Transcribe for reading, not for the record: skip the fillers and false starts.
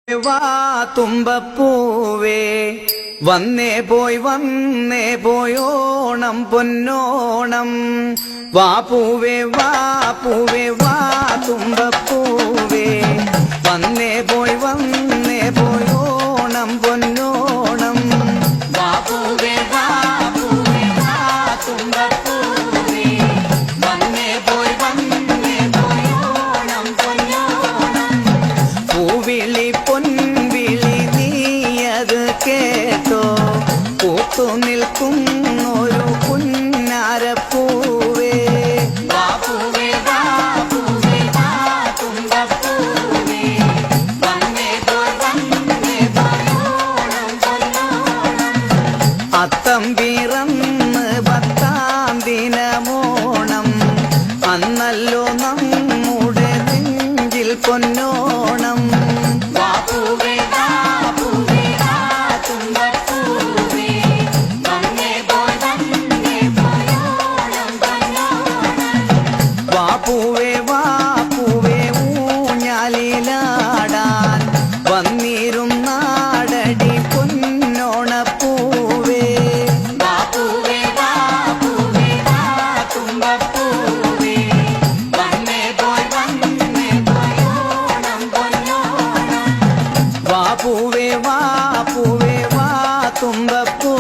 വാ തുമ്പപ്പൂവേ വന്നേ പോയി ഓണം പൊന്നോണം വാ പൂവേ വാ തുമ്പപ്പൂവേ വന്നേ പോയി ഓണം പൊന്നോണം വാ പൂവേ വാ തുമ്പപ്പൂവേ വന്നേ പോയി ഓണം പൊന്നോണം പൂവിളി പൊൻവിളി നീയത് കേട്ടോ പൂത്തു നിൽക്കും ഒരു പുന്നാരപ്പൂവേ വാ പൂവേ വാ തുമ്പപ്പൂവേ വന്നേ പോയി ഓണം പൊന്നോണം അത്തം പിറന്ന് 10-ാം ദിനമോണം അന്നല്ലോ നമ്മുടെ നെഞ്ചിൽ പൊന്നോണം വാ പൂവേ വാ തുമ്പപ്പൂവേ വന്നേ പോയി ഓണം പൊന്നോണം വാ പൂവേ ഊഞ്ഞാലിലാടാൻ വന്നിരുന്നാടടി പൊന്നോണപ്പൂവേ വാ പൂവേ വാ തുമ്പപ്പൂവേ വന്നേ പോയി ഓണം പൊന്നോണം വാ പൂവേ വാ തുമ്പപ്പൂ